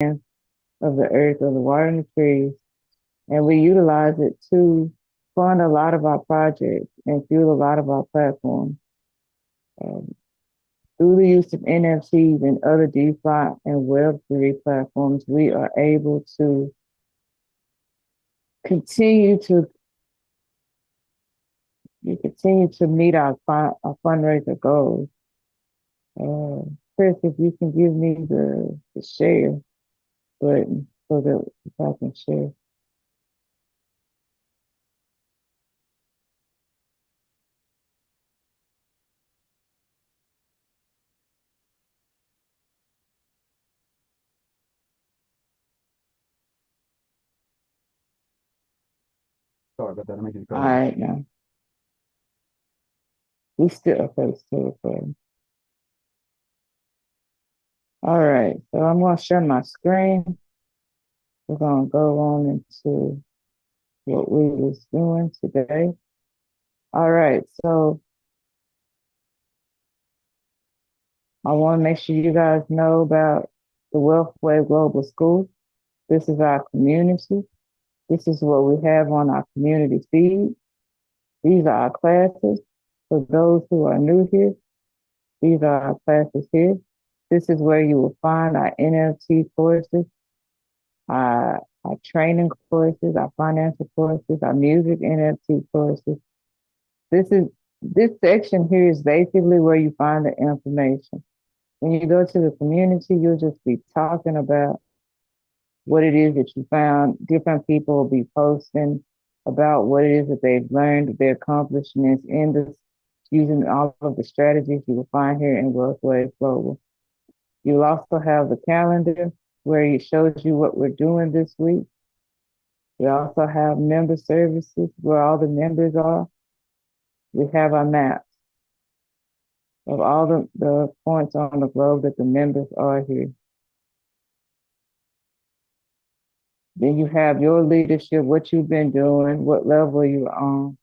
of the earth, of the water and the trees, and we utilize it to fund a lot of our projects and fuel a lot of our platforms. Um, Through the use of NFTs and other DeFi and Web3 platforms, we are able to continue to meet our fundraiser goals. Chris, if you can give me the share button so that if I can share. Sorry about that. I'm making a All call. right, now we still okay, still recording. All right, so I'm gonna share my screen. We're gonna go on into what we was doing today. All right, so I want to make sure you guys know about the Wealthway Global School. This is our community. This is what we have on our community feed. These are our classes. For those who are new here, these are our classes here. This is where you will find our NFT courses, our training courses, our financial courses, our music NFT courses. This section here is basically where you find the information. When you go to the community, you'll just be talking about what it is that you found. Different people will be posting about what it is that they've learned, their accomplishments in this, using all of the strategies you will find here in Wealthways Global. You'll also have the calendar where it shows you what we're doing this week. We also have member services where all the members are. We have our maps of all the points on the globe that the members are here. Then you have your leadership, what you've been doing, what level you're on,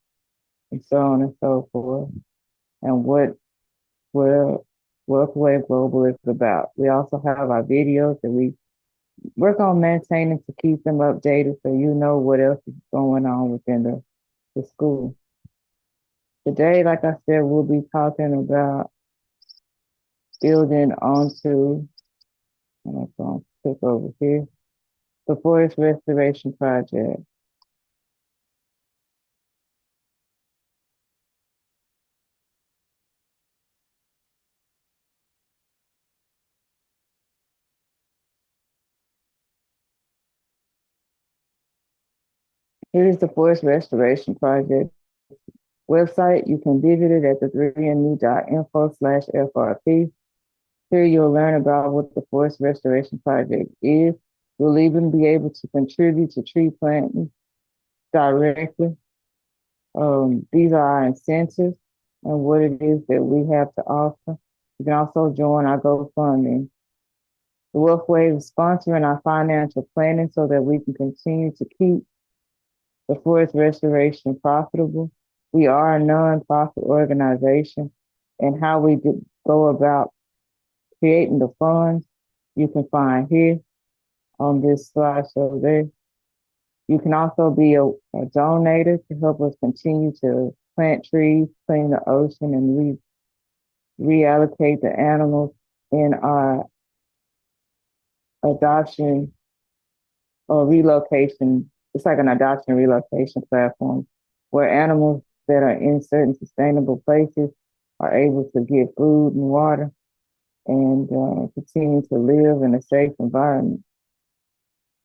and so on and so forth, and what Workaway Global is about. We also have our videos that we work on maintaining to keep them updated so you know what else is going on within the school. Today, like I said, we'll be talking about building onto, and I'm going to click over here, the Forest Restoration Project. Here's the Forest Restoration Project website. You can visit it at the 3andme.info/FRP. Here you'll learn about what the Forest Restoration Project is. You'll even be able to contribute to tree planting directly. These are our incentives and what it is that we have to offer. You can also join our GoFundMe. The Wealthway is sponsoring our financial planning so that we can continue to keep the forest restoration profitable. We are a nonprofit organization, and how we go about creating the funds you can find here on this slideshow there. You can also be a donator to help us continue to plant trees, clean the ocean, and reallocate the animals in our adoption or relocation. It's like an adoption relocation platform where animals that are in certain sustainable places are able to get food and water and continue to live in a safe environment.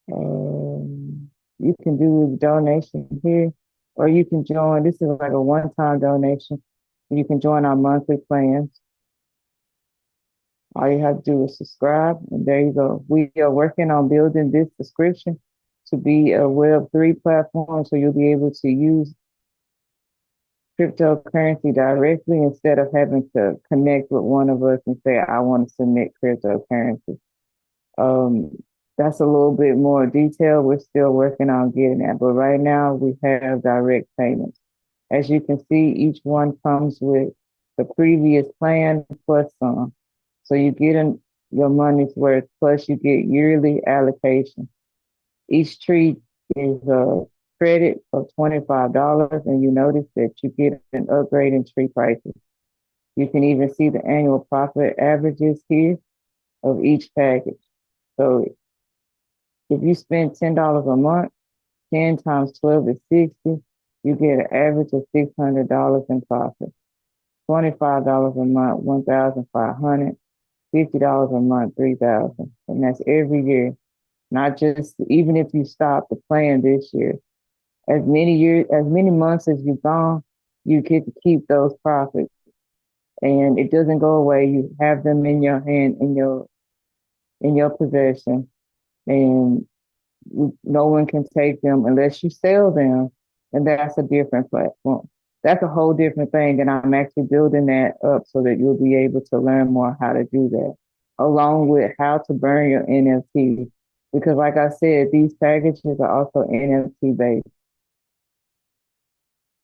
You can do donation here, or you can join. This is like a one-time donation. You can join our monthly plans. All you have to do is subscribe, and there you go. We are working on building this subscription to be a Web3 platform, so you'll be able to use cryptocurrency directly instead of having to connect with one of us and say, I want to submit cryptocurrency. Um, that's a little bit more detail. We're still working on getting that, but right now we have direct payments. As you can see, each one comes with the previous plan plus some. So you get your money's worth. Plus, you get yearly allocation. Each tree is a credit of $25, and you notice that you get an upgrade in tree prices. You can even see the annual profit averages here of each package. So if you spend $10 a month, 10 times 12 is 60. You get an average of $600 in profit. $25 a month, 1,500. $50 a month, 3,000. And that's every year. Not just even if you stop the plan this year. As many months as you've gone, you get to keep those profits. And it doesn't go away. You have them in your hand, in your possession. And no one can take them unless you sell them. And that's a different platform. That's a whole different thing. And I'm actually building that up so that you'll be able to learn more how to do that, along with how to burn your NFTs. Because like I said, these packages are also NFT based.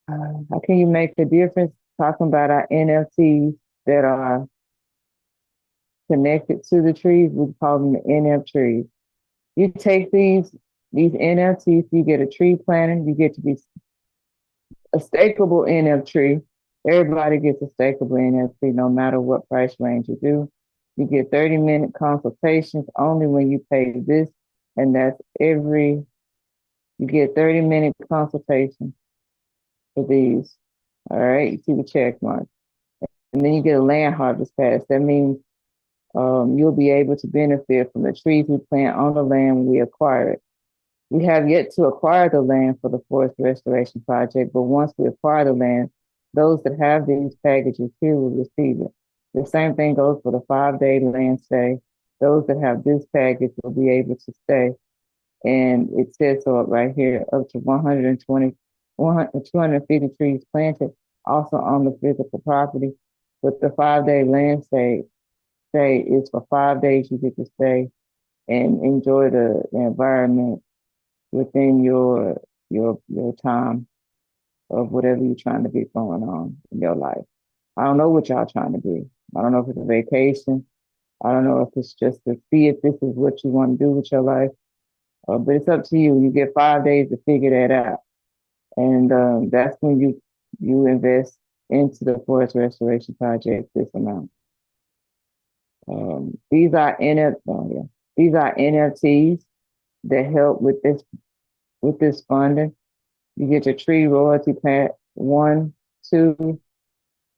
How can you make a difference? Talking about our NFTs that are connected to the trees, we call them the NF trees. You take these NFTs, you get a tree planter, you get to be a stakeable NF tree. Everybody gets a stakeable NFT no matter what price range you do. You get 30-minute consultations only when you pay this, and that's you get 30-minute consultation for these. All right, you see the check mark. And then you get a land harvest pass. That means you'll be able to benefit from the trees we plant on the land when we acquire it. We have yet to acquire the land for the forest restoration project, but once we acquire the land, those that have these packages here will receive it. The same thing goes for the 5-day land stay. Those that have this package will be able to stay. And it says so up right here, up to 120, 250 trees planted, also on the physical property. But the 5-day land stay is for 5 days you get to stay and enjoy the environment within your time of whatever you're trying to get going on in your life. I don't know what y'all trying to do. I don't know if it's a vacation. I don't know if it's just to see if this is what you want to do with your life. But it's up to you. You get 5 days to figure that out, and that's when you invest into the forest restoration project this amount. These are these are NFTs that help with this funding. You get your tree royalty pack 1, 2,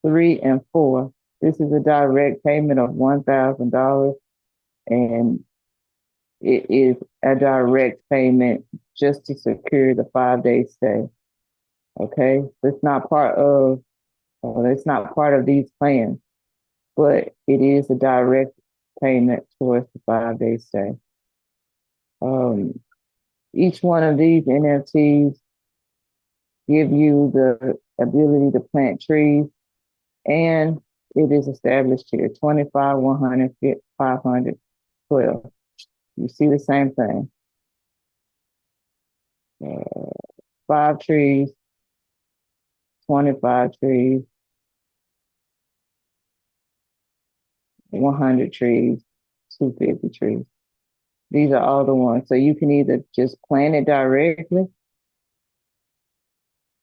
3, and 4. This is a direct payment of $1,000, and it is a direct payment just to secure the 5-day stay. Okay, it's not part of these plans, but it is a direct payment towards the 5-day stay. Um, each one of these NFTs give you the ability to plant trees, and it is established here 25, 100, 500, 12. You see the same thing. 5 trees, 25 trees, 100 trees, 250 trees. These are all the ones. So you can either just plant it directly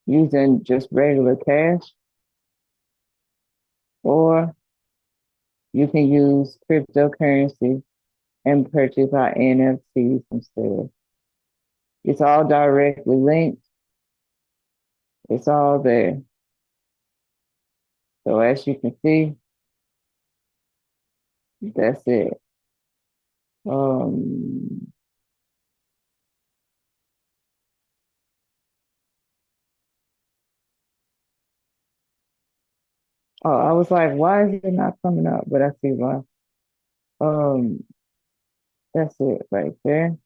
using just regular cash, or you can use cryptocurrency and purchase our NFTs instead. It's all directly linked. It's all there. So as you can see, that's it. Um, I was like, why is it not coming up? But I see why. Um, that's it right there.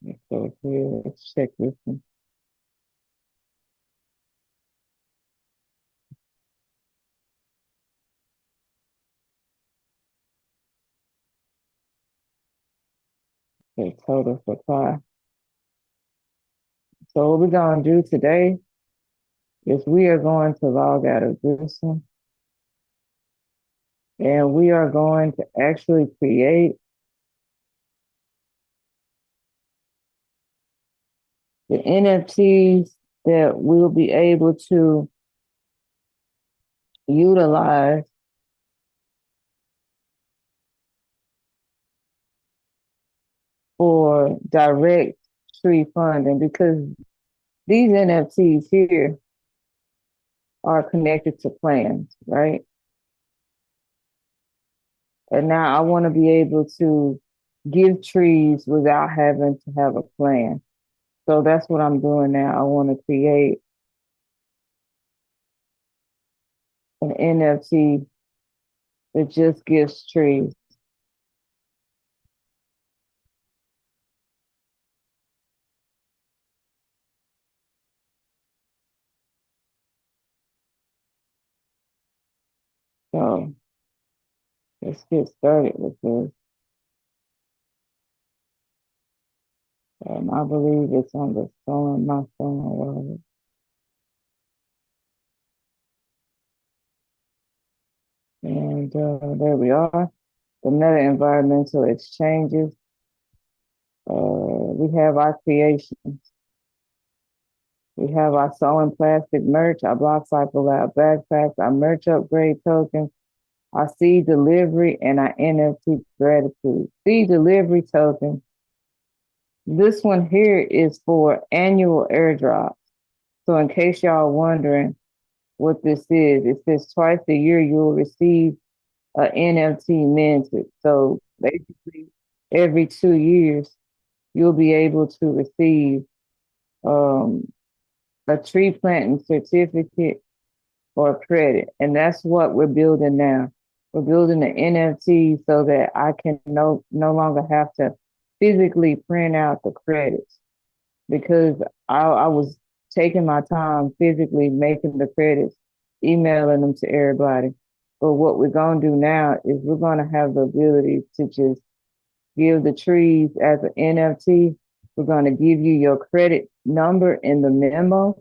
Let's go here. Let's check this one. Okay, total supply. So what we're gonna do today is we are going to log out of this one. And we are going to actually create the NFTs that we'll be able to utilize for direct tree funding, because these NFTs here are connected to plans, right? And now I want to be able to give trees without having to have a plan. So that's what I'm doing now. I want to create an NFT that just gives trees. So let's get started with this. I believe it's on the phone, my phone. And there we are. The meta environmental exchanges. We have our creation. We have our sewing plastic merch, our Block Cycle Lab backpacks, our merch upgrade token, our seed delivery, and our NFT gratitude. Seed delivery token. This one here is for annual airdrop. So in case y'all wondering what this is, it says twice a year you will receive an NFT minted. So basically, every 2 years you'll be able to receive um, a tree planting certificate or credit, and that's what we're building now. We're building the NFT so that I can no longer have to physically print out the credits, because I was taking my time physically making the credits, emailing them to everybody. But what we're gonna do now is we're gonna have the ability to just give the trees as an NFT. We're gonna give you your credit number in the memo,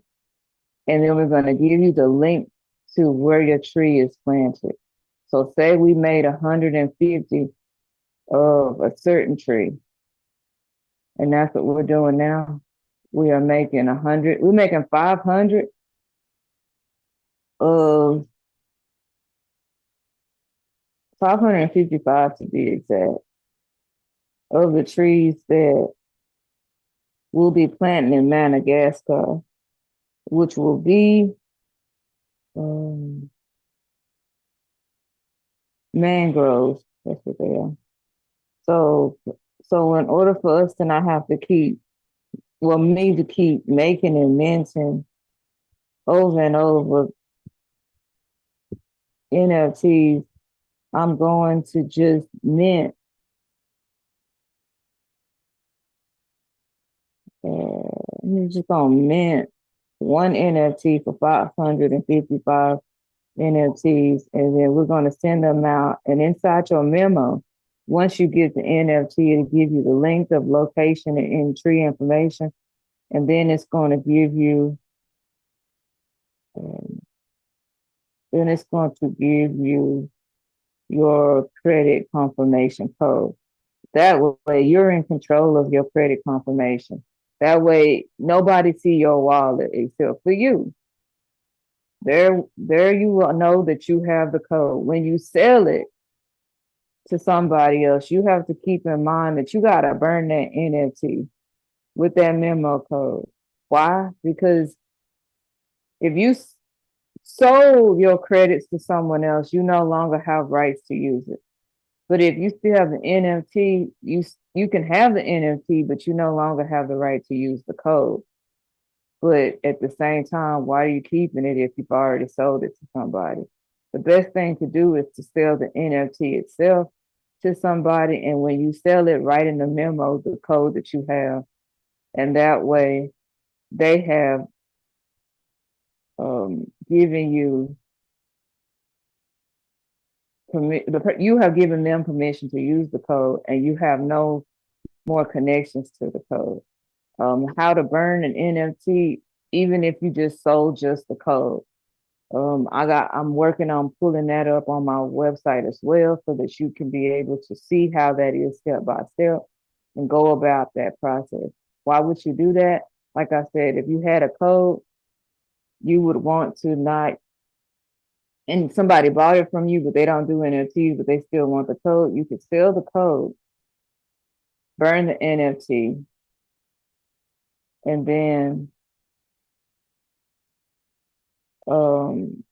and then we're gonna give you the link to where your tree is planted. So say we made 150 of a certain tree, and that's what we're doing now. We are making 100. We're making 500 of 555 to be exact of the trees that we'll be planting in Madagascar, which will be um, mangroves. That's what they are. So, so in order for us to not have to keep, well, me to keep making and minting over and over NFTs, I'm going to just mint. I'm just gonna mint one NFT for 555 NFTs, and then we're gonna send them out. And inside your memo, once you get the NFT, it'll give you the link of location and tree information, and then it's gonna give you, um, then it's going to give you your credit confirmation code. That way you're in control of your credit confirmation. That way nobody see your wallet except for you. There you will know that you have the code. When you sell it to somebody else, you have to keep in mind that you gotta burn that NFT with that memo code. Why? Because if you sold your credits to someone else, you no longer have rights to use it. But if you still have the NFT, you can have the NFT, but you no longer have the right to use the code. But at the same time, why are you keeping it if you've already sold it to somebody? The best thing to do is to sell the NFT itself to somebody, and when you sell it, write in the memo the code that you have, and that way they have given you you have given them permission to use the code, and you have no more connections to the code. How to burn an NFT, even if you just sold just the code. I'm working on pulling that up on my website as well so that you can be able to see how that is step by step and go about that process. Why would you do that? Like I said, if you had a code, you would want to not, and somebody bought it from you, but they don't do NFTs, but they still want the code. You could sell the code, burn the NFT, and then um,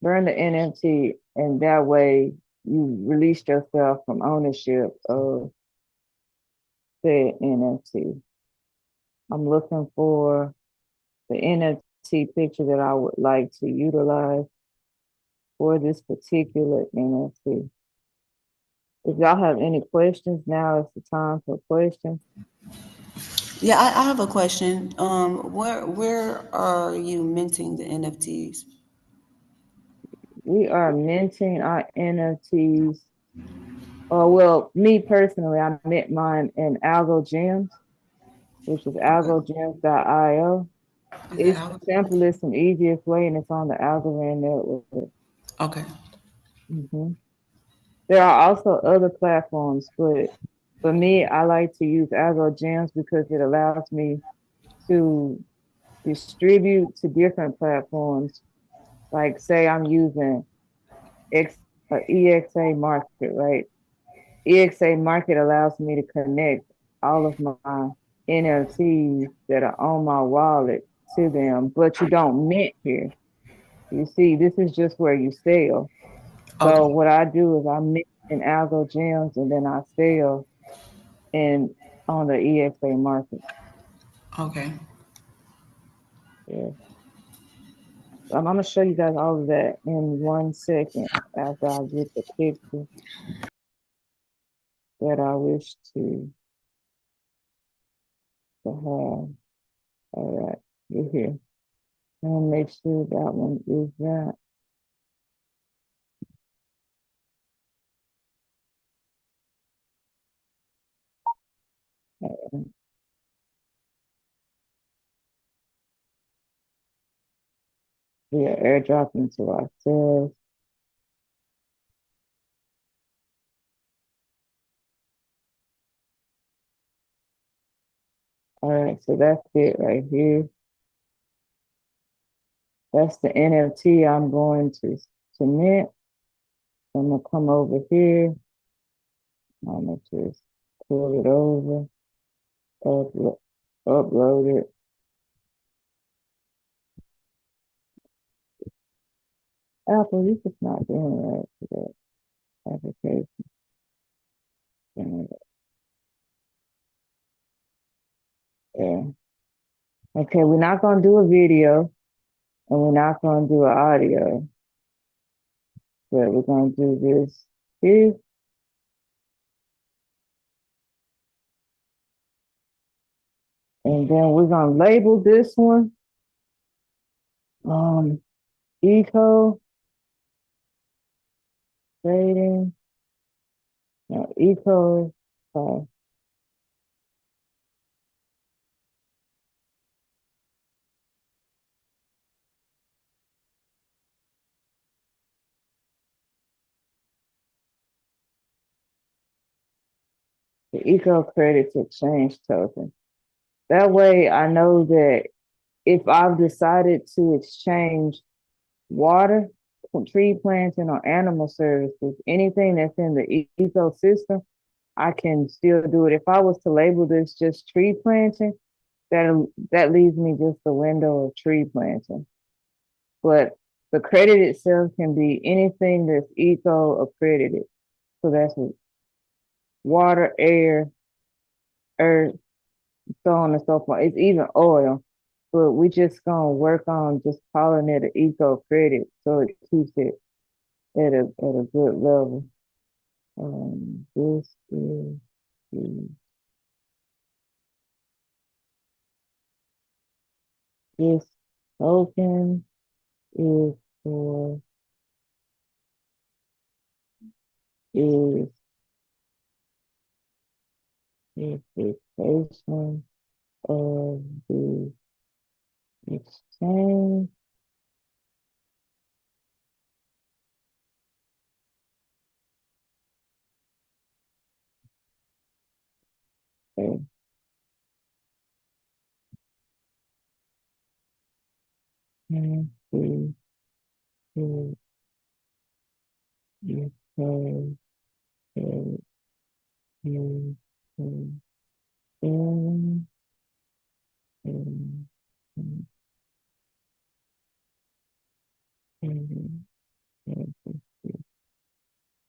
burn the NFT, and that way you released yourself from ownership of the NFT. I'm looking for the NFT picture that I would like to utilize for this particular NFT. If y'all have any questions, now is the time for questions. Yeah, I have a question. Where are you minting the NFTs? We are minting our NFTs. Well, me personally, I mint mine in Algo Gems, which is Okay. algogems.io. Is that It's out? the simplest and easiest way, and it's on the Algorand network. Okay. hmm There are also other platforms, but for me, I like to use Algo Gems because it allows me to distribute to different platforms. Like, say I'm using X, EXA Market, right? EXA Market allows me to connect all of my NFTs that are on my wallet to them, but you don't mint here. You see, this is just where you sell. So Okay. what I do is I mint in Algo Gems and then I sell in on the EXA Market. Okay. Yeah. I'm gonna show you guys all of that in 1 second after I get the picture that I wish to have. All right, you're here. And make sure that one is that. We are airdropping to ourselves. All right, so that's it right here. That's the NFT I'm going to submit. I'm gonna come over here. I'm gonna just pull it over, upload it. Apple, you just not doing right for that application. Yeah. Okay, we're not gonna do a video and we're not gonna do an audio, but we're gonna do this here, and then we're gonna label this one eco trading. No, eco. Sorry, the eco credits exchange token. That way, I know that if I've decided to exchange water, tree planting, or animal services, anything that's in the ecosystem, I can still do it. If I was to label this just tree planting, that leaves me just the window of tree planting. But the credit itself can be anything that's eco accredited. So that's water, air, earth, so on and so forth. It's even oil. But we just gonna work on just calling it an eco credit so it keeps it at a good level. This is the, this token is for is is the of the exchange. Okay. NFT UK.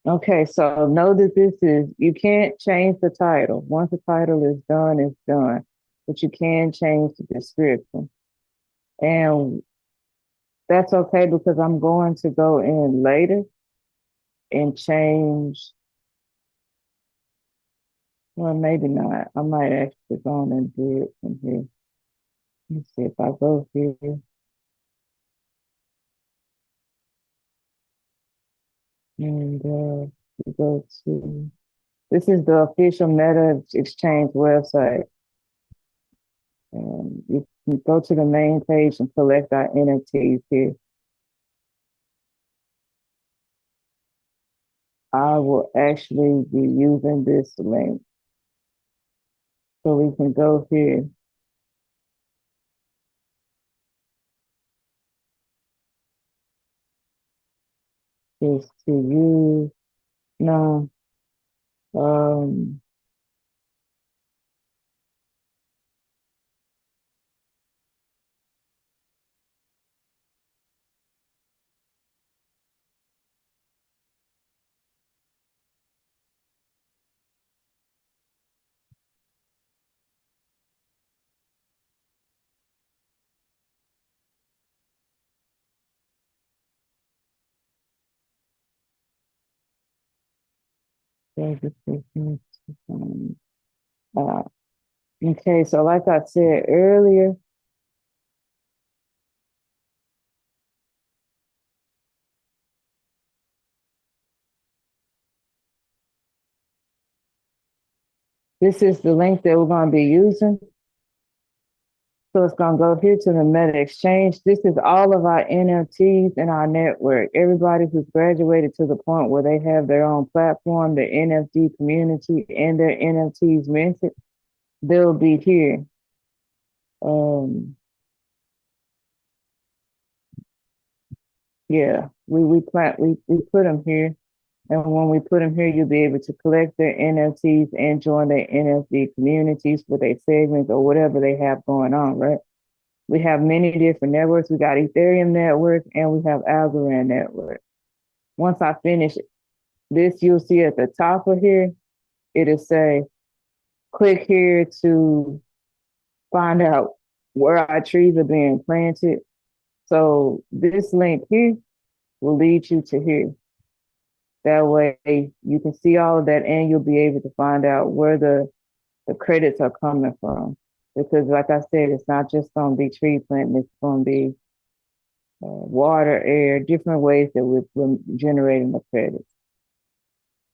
Okay, so know that this is, you can't change the title. Once the title is done, it's done. But you can change the description. And that's okay because I'm going to go in later and change. Well, maybe not. I might actually go on and do it from here. Let's see if I go here and we go to, this is the official Meta Exchange website. And you can go to the main page and collect our NFTs here. I will actually be using this link. So we can go here. Is to use, no, um, uh, okay, so like I said earlier, this is the link that we're going to be using. So it's going to go here to the Meta Exchange. This is all of our NFTs in our network. Everybody who's graduated to the point where they have their own platform, their NFT community, and their NFTs minted, they'll be here. Yeah, we put them here. And when we put them here, you'll be able to collect their NFTs and join their NFT communities for their segments or whatever they have going on, right? We have many different networks. We got Ethereum network and we have Algorand network. Once I finish this, you'll see at the top of here, it'll say, click here to find out where our trees are being planted. So this link here will lead you to here. That way you can see all of that and you'll be able to find out where the credits are coming from. Because like I said, it's not just going to be tree planting, it's going to be water, air, different ways that we're generating the credits.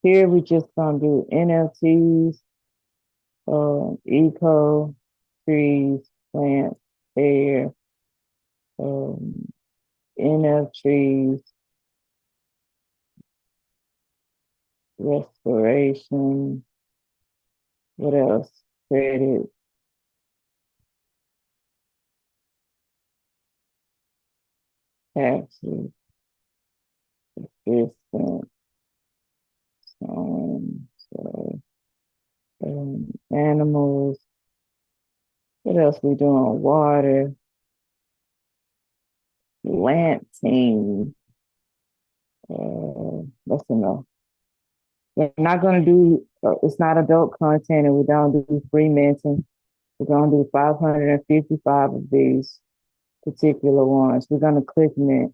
Here we just going to do NFTs, eco, trees, plants, air, NF trees, restoration, what else? Credit, taxes, assistance, so animals. What else we doing? Water, planting. That's enough. We're not gonna do. It's not adult content, and we don't do free minting. We're gonna do 555 of these particular ones. We're gonna click mint.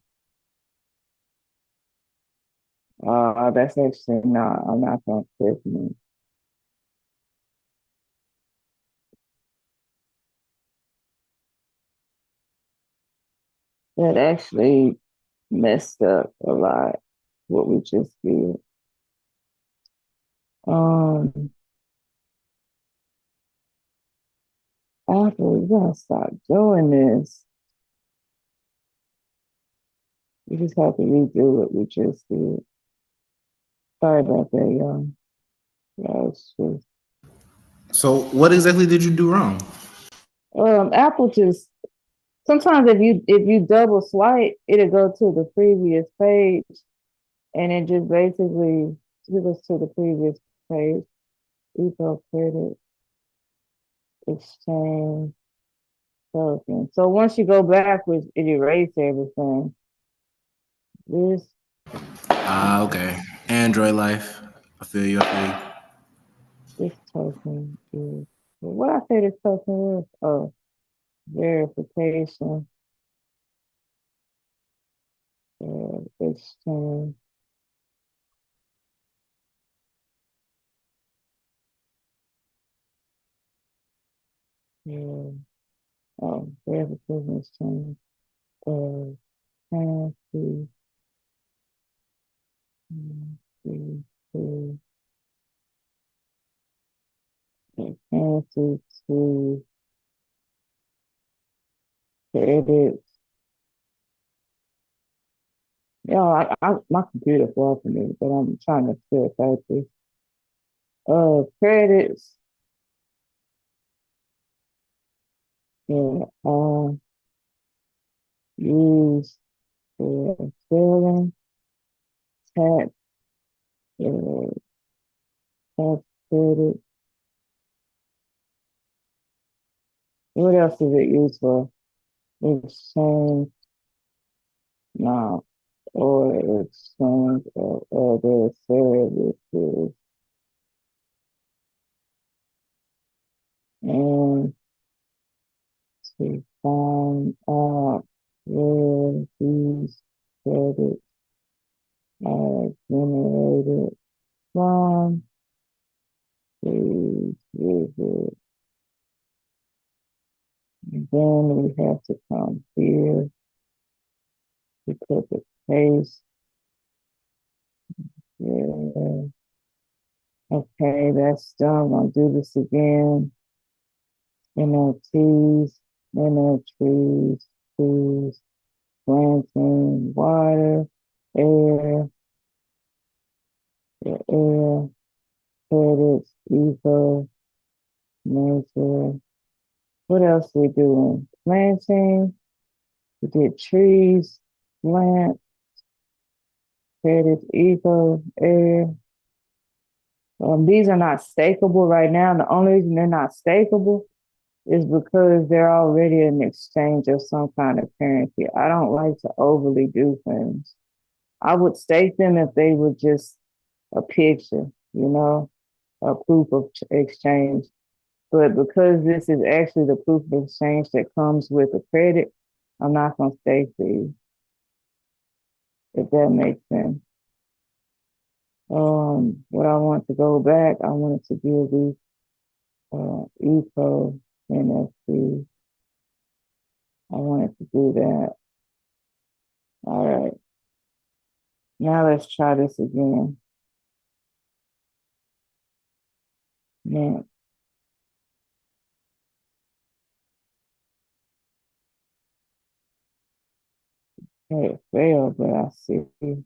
That's actually not. I'm not gonna click mint. That actually messed up a lot. What we just did. Apple, we gotta stop doing this. We just have to redo what we just did. Sorry about that, y'all. Yeah, it's just So what exactly did you do wrong? Apple just sometimes if you double swipe, it'll go to the previous page and it just basically took us to the previous page. Eco credit exchange token. So once you go backwards, it erases everything. This Ah, okay. Android life. I feel you. I feel you. this token is what I say this token was? Oh, verification exchange. Yeah. Oh, verification exchange. Currency. To currency to credit. Yeah, my computer for me, but I'm trying to still type this. Credits. Yeah. Use for selling tax. Uh, tax credit. What else is it used for? Exchange. No. Or exchange of other services. And to find out where these credits are generated from, please visit. And then we have to come here to put the paste. Yeah. Okay, that's done. I'm gonna do this again. NLTs, NLTs, trees, planting, water, air, air, credits, eco, nature. What else we doing? Planting. We did trees, plant, credits, eco, air. These are not stakeable right now. The only reason they're not stakeable is because they're already an exchange of some kind of currency. I don't like to overly do things. I would stake them if they were just a picture, a proof of exchange. But because this is actually the proof of exchange that comes with a credit, I'm not going to stake these, if that makes sense. What I want to go back, I wanted to give these eco NFT. I wanted to do that. All right. Now let's try this again. Man, it failed, but I see.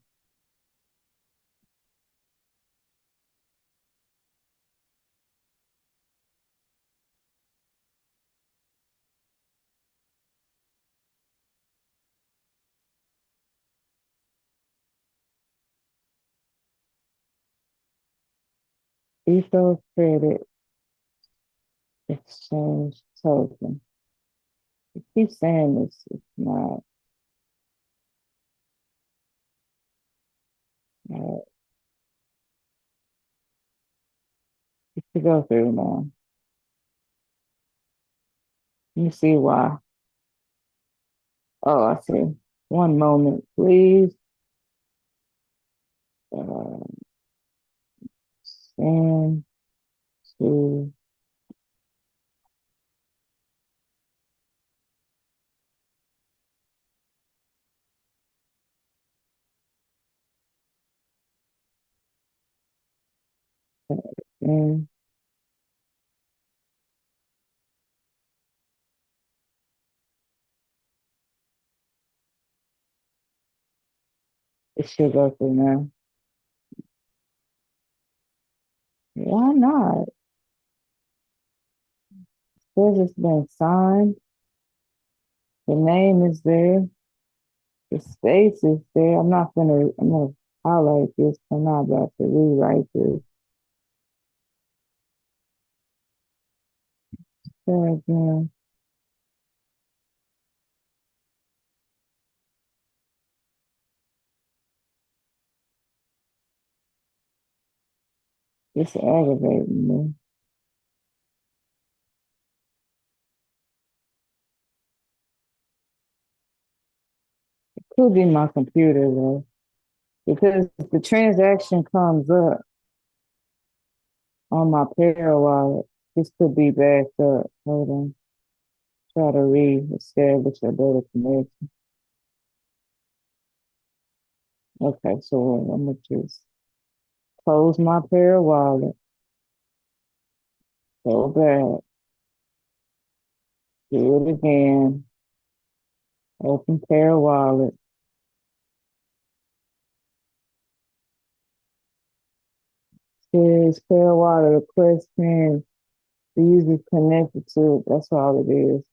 Eco credit exchange token. I keep saying this, it's not. Uh, to go through now. You see why. Oh, I see. One moment, please. Uh, send to send. It should go through now. Why not? Says it's been signed. The name is there. The space is there. I'm gonna highlight this. I'm not about to rewrite this. There again. It's aggravating me. Could be my computer though, because the transaction comes up on my Pair wallet. This could be backed up. Hold on. Try to re-establish a better connection. Okay, so I'm gonna just close my Pair wallet, go back, do it again, open Pair wallet. Says Pair wallet request pin. The user connected to it. That's all it is.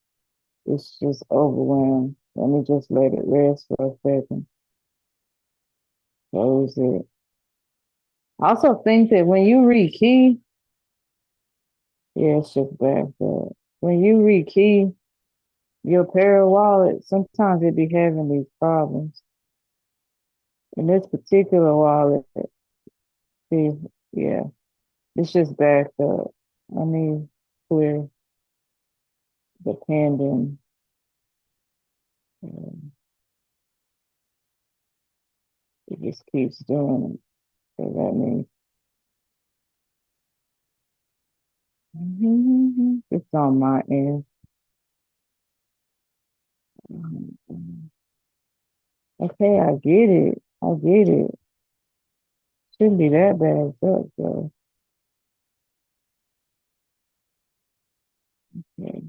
It's just overwhelmed. Let me just let it rest for a second. Close it. I also think that when you rekey, yeah, it's just backed up. When you rekey your Pair wallet, sometimes it be having these problems. In this particular wallet, see, yeah, it's just backed up. Let me clear the pending. It just keeps doing it. So that means it's on my end. Okay, I get it. I get it. Shouldn't be that bad up though. Okay.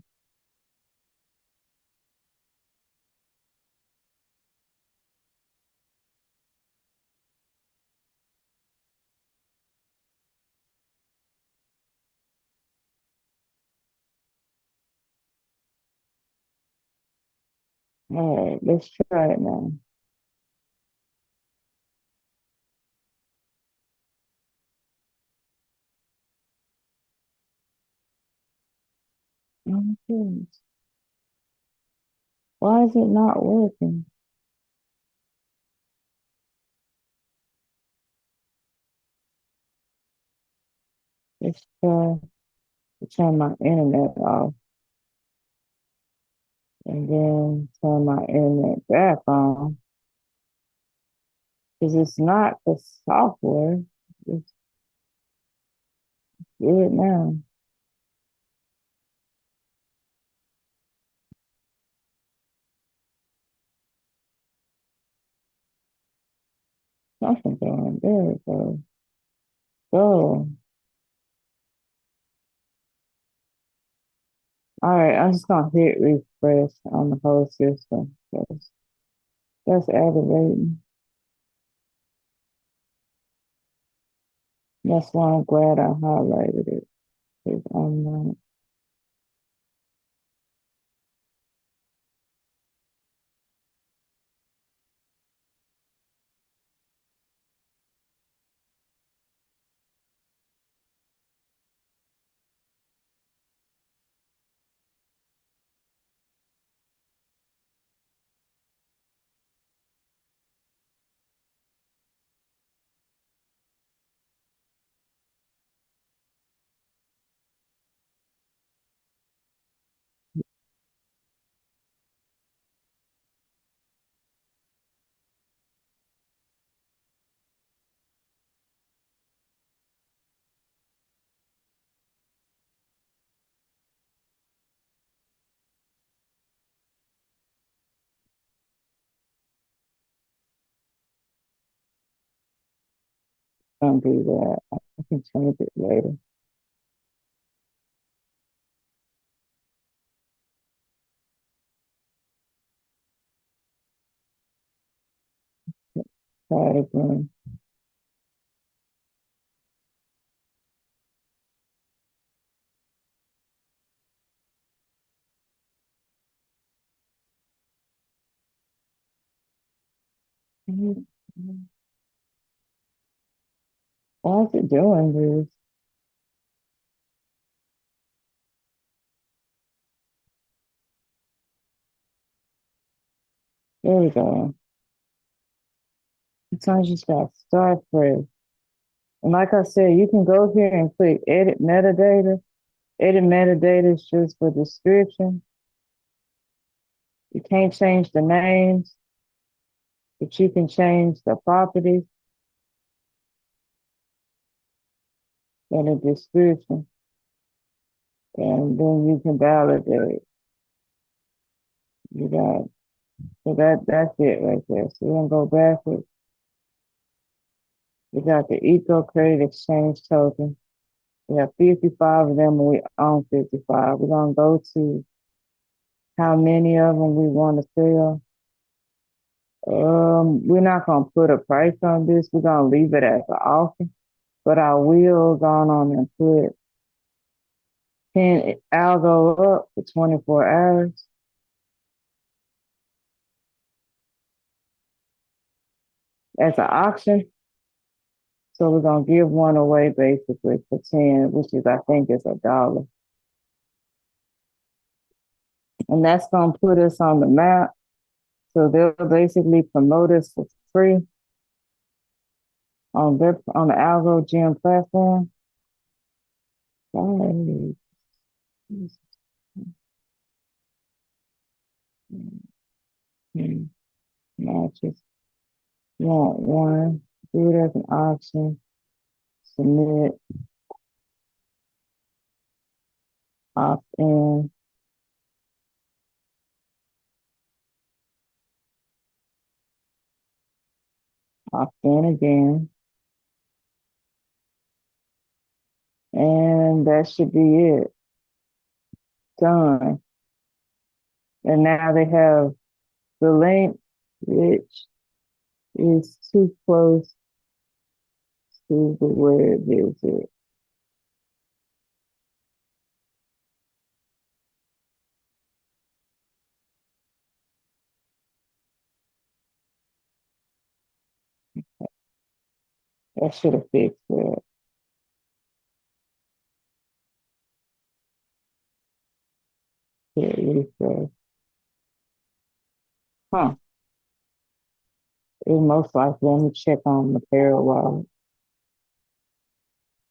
All right, let's try it now. Oh my goodness. Why is it not working? Let's try to turn my internet off and then turn my internet back on. Because it's not the software. Just do it now. Something going. There it goes. Go. All right, I'm just gonna hit refresh on the whole system. That's aggravating. That's why I'm glad I highlighted it. 'Cause I'm not. Gonna do that. I can change it later. Try it again. Why is it doing this? There we go. Sometimes you just got to start fresh. And like I said, you can go here and click edit metadata. Edit metadata is just for description. You can't change the names, but you can change the properties and the description. And then you can validate. You got so that's it right there. So we're gonna go backwards. We got the Eco Credit Exchange token. We have 55 of them and we own 55. We're gonna go to how many of them we want to sell. We're not gonna put a price on this. We're gonna leave it as an offer, but I will go on and put 10. I'll go up for 24 hours. As an auction. So we're gonna give one away basically for 10, which is I think is $1. And that's gonna put us on the map. So they'll basically promote us for free on the Algo Gym platform. Sorry. Matches. Want one. Do it as an option. Submit. Opt in. Opt in again. And that should be it. Done. And now they have the link, which is too close to the word visit. That should have fixed it. Hit refresh. Huh. It most likely, let me check on the Parallel wallet.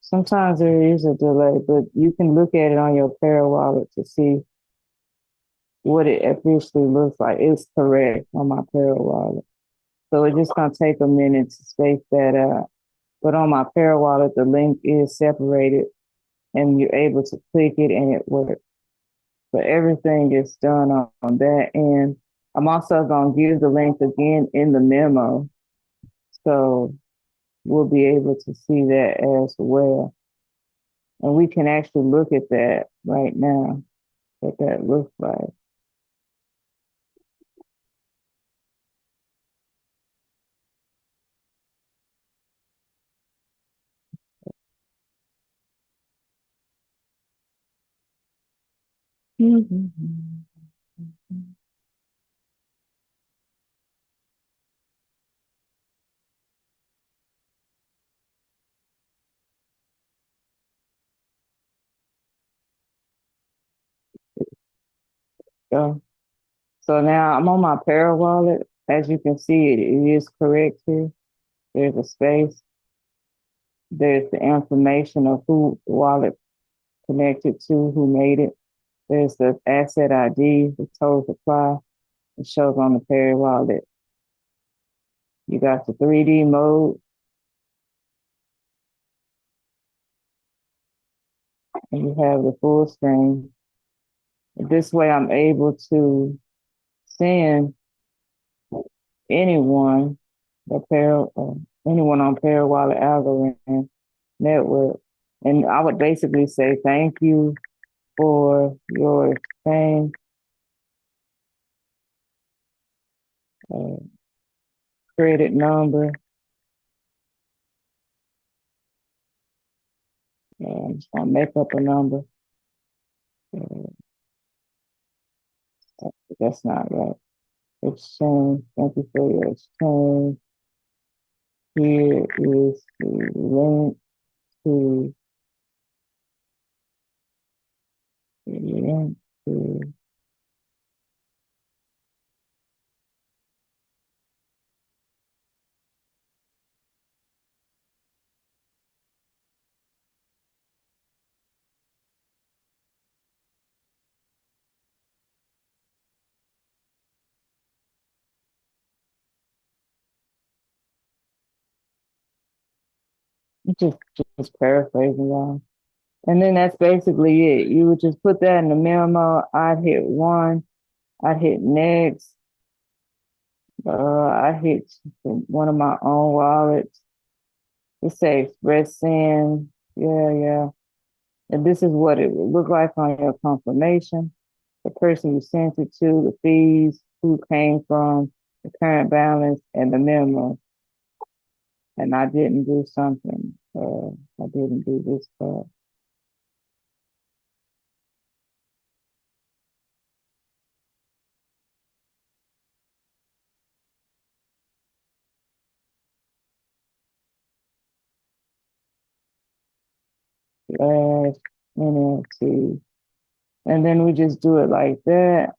Sometimes there is a delay, but you can look at it on your Parallel wallet to see what it officially looks like. It's correct on my Parallel wallet. So it's just gonna take a minute to space that out. But on my Parallel wallet, the link is separated and you're able to click it and it works. So everything is done on that end. I'm also gonna give the link again in the memo. So we'll be able to see that as well. And we can actually look at that right now, what that looks like. So now I'm on my Parallel wallet. As you can see, it is correct here. There's a space. There's the information of who the wallet connected to, who made it. There's the asset ID, the total supply. It shows on the Parallel wallet. You got the 3D mode. And you have the full screen. This way I'm able to send anyone anyone on Parallel Wallet algorithm network. And I would basically say thank you for your exchange. Credit number. I'm just gonna make up a number. Uh, that's not right. Exchange. Thank you for your exchange. Here is the link to the link to just just paraphrasing y'all. And then that's basically it. You would just put that in the memo. I'd hit one. I'd hit next. I hit one of my own wallets. It says Express Send. Yeah, yeah. And this is what it would look like on your confirmation. The person you sent it to, the fees, who came from, the current balance, and the memo. And I didn't do something. I didn't do this part. Last NFT. And then we just do it like that.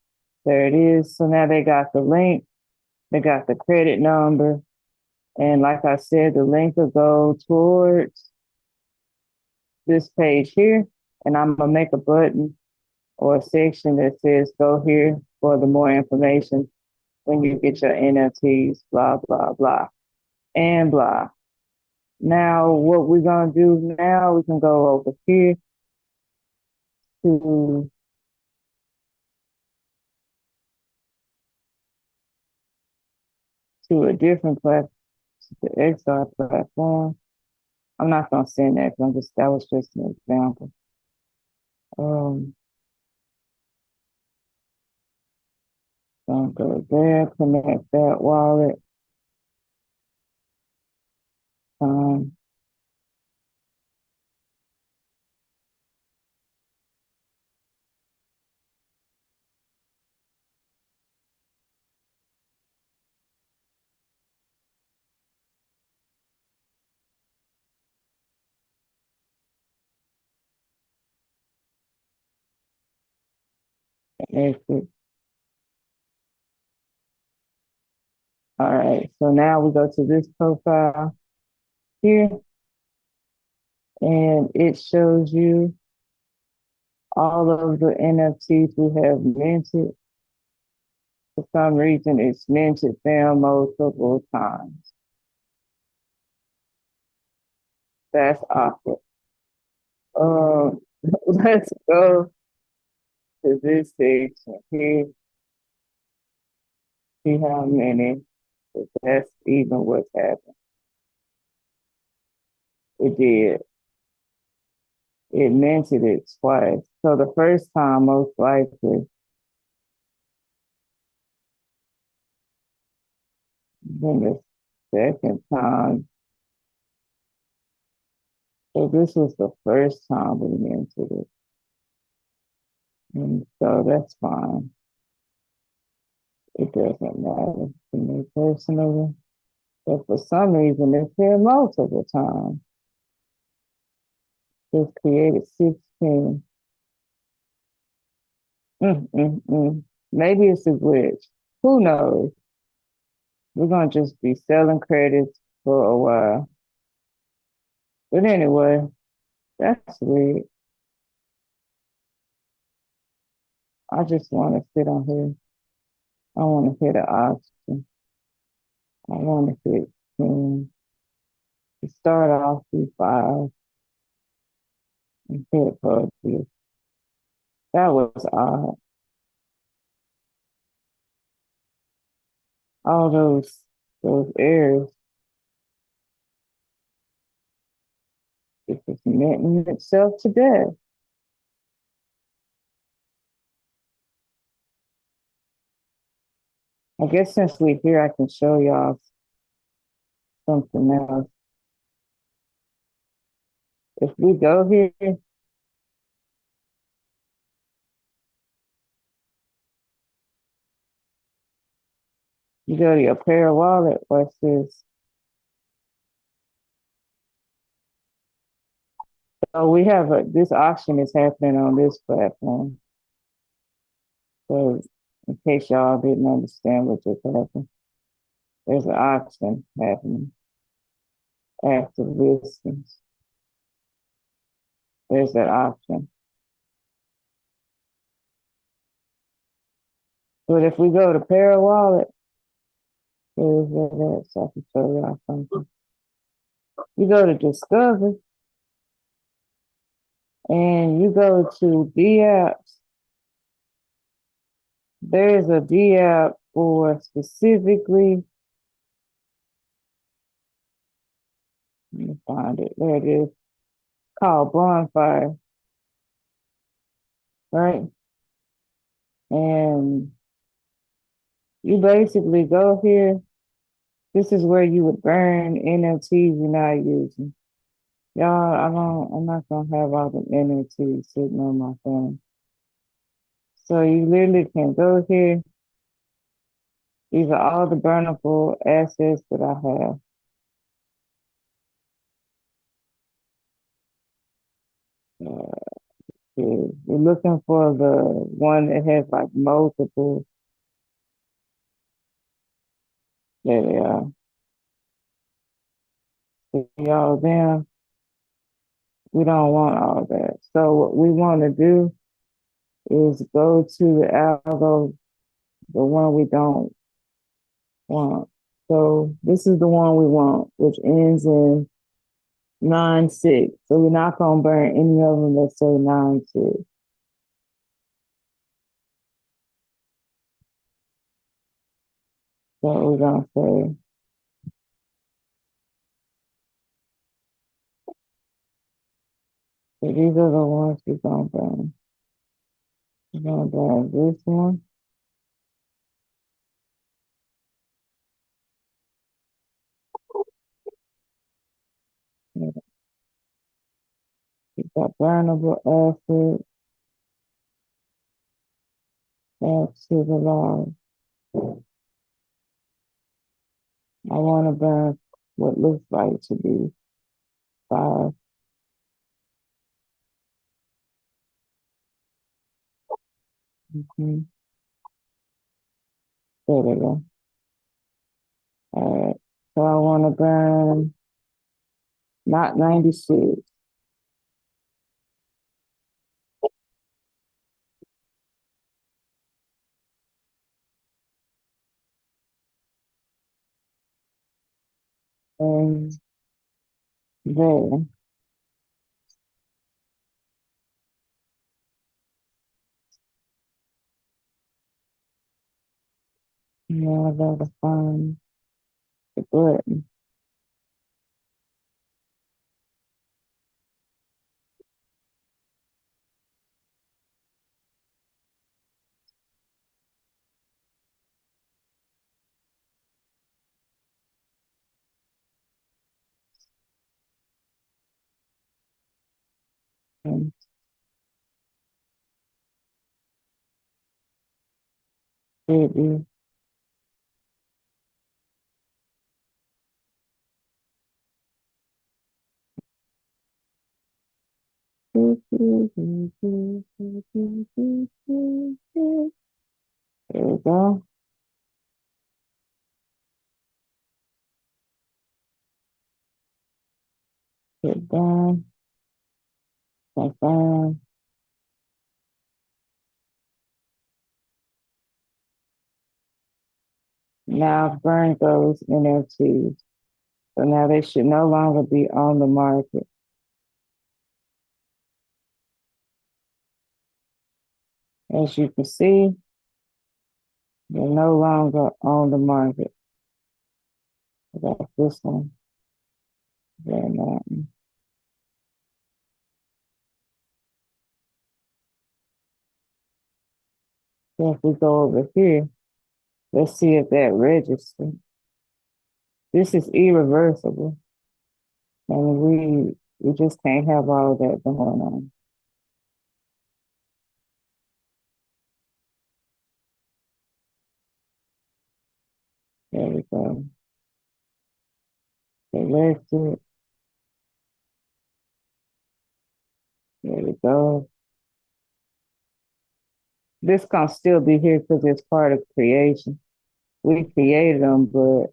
There it is. So now they got the link, they got the credit number. And like I said, the link will go towards this page here. And I'm going to make a button or a section that says go here for the more information when you get your NFTs, blah, blah, blah, and blah. Now, what we're going to do now, we can go over here to a different platform, the XR platform. I'm not going to send that because that was just an example. Don't go there, connect that wallet. Um, exit. All right, so now we go to this profile here, and it shows you all of the NFTs we have minted. For some reason, it's minted them multiple times. That's awkward. Let's go to this section here, see how many, if that's even what's happened. It did. It minted it twice. So the first time, most likely, then the second time. So this was the first time we minted it. And so that's fine. It doesn't matter to me personally. But for some reason, it's here multiple times. It's created 16. Maybe it's a glitch. Who knows? We're going to just be selling credits for a while. But anyway, that's weird. I just want to sit on here. I want to hit an option. I want to hit 10. To start off with 5 and hit publish. That was odd. All those errors. It was minting itself to death. I guess since we're here, I can show y'all something else. If we go here, you go to your Pair wallet, what's this? So we have this auction is happening on this platform. So in case y'all didn't understand what just happened, there's an auction happening. Active listings. There's that option. But if we go to Pair wallet, there's that, so I can show y'all something. You go to Discover and you go to D apps. There's a D app for specifically, let me find it. There it is. Called Bonfire, right? And you basically go here. This is where you would burn NFTs you're not using. Y'all, I'm not gonna have all the NFTs sitting on my phone. So you literally can go here. These are all the burnable assets that I have. We're looking for the one that has like multiple. There they are. See all them. We don't want all that. So what we want to do is go to the algo, the one we don't want. So this is the one we want, which ends in 9-6. So we're not gonna burn any of them that say 9-6. So we're gonna say, so these are the ones we're gonna burn. We're gonna burn this one. Yeah, we got burnable acid, add to the log. I want to burn what looks like to be 5. Mm-hmm. There we go. All right. So I want to burn not 96. And there. Now I gotta find the button. And it is. There we go. Hit down. Confirm. Now I've burned those NFTs. So now they should no longer be on the market. As you can see, they're no longer on the market. I got this one. Then that one. So if we go over here, let's see if that registers. This is irreversible. And We just can't have all that going on. There we go. Selected. There we go. This can still be here because it's part of creation. We created them, but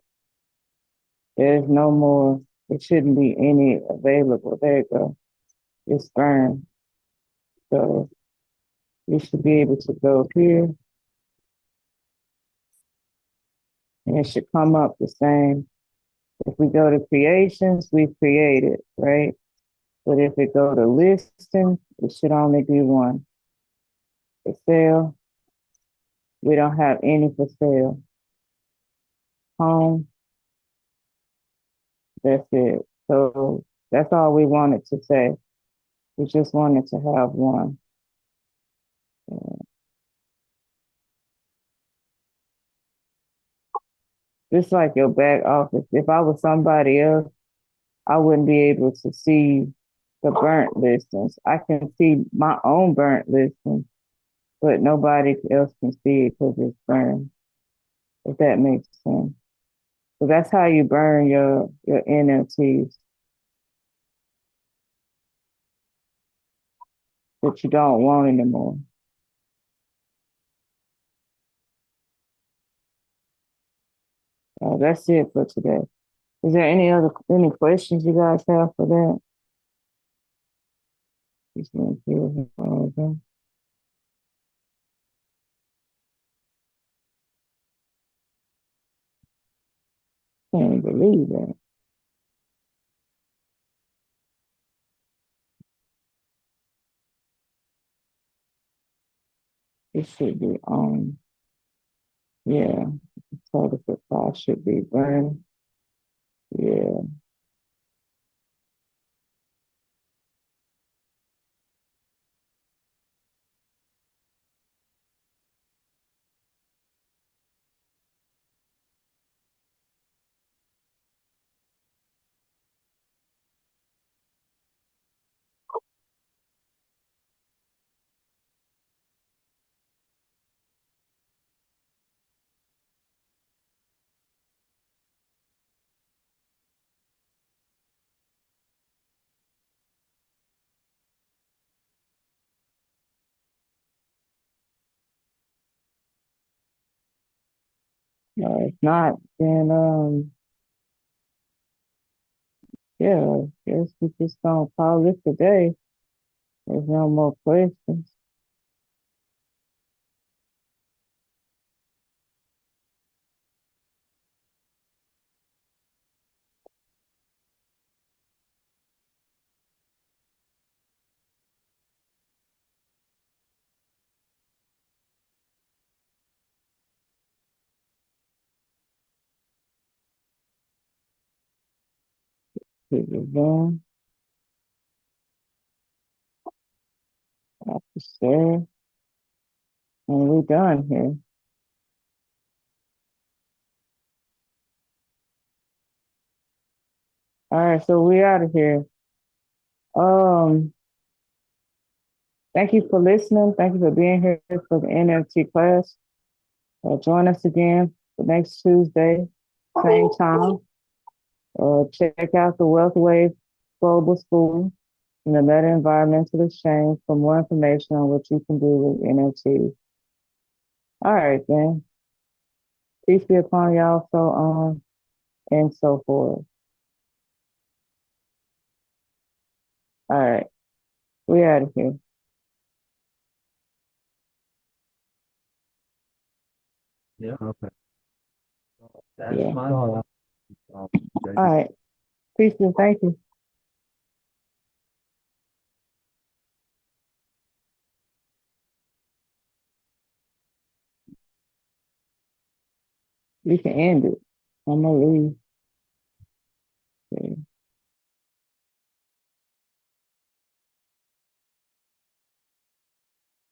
there's no more. There shouldn't be any available. There you go. It's burned. So you should be able to go here and it should come up the same. If we go to creations, we created, right? But if it go to listing, it should only be one. For sale, we don't have any for sale. Home, that's it. So that's all we wanted to say. We just wanted to have one. Just like your back office. If I was somebody else, I wouldn't be able to see the burnt listings. I can see my own burnt listings, but nobody else can see it because it's burned, if that makes sense. So that's how you burn your NFTs that you don't want anymore. That's it for today. Is there any questions you guys have for that? Just want to hear all of them. Can't believe that. It should be on. Yeah, total supply should be burned. Yeah. If not, then yeah, guess we just gonna call it today. There's no more questions. Hit the done. After share, and we done here. All right, so we out of here. Um, Thank you for listening. Thank you for being here for the NFT class. Join us again for next Tuesday, same time. Check out the Wealth Wave Global School and the Meta Environmental Exchange for more information on what you can do with NFTs. All right, then. Peace be upon y'all, so on and so forth. All right, we out of here. Yeah. Okay. That's yeah. Fine. All right. Peace and thank you. You can end it. I'm gonna leave. Okay.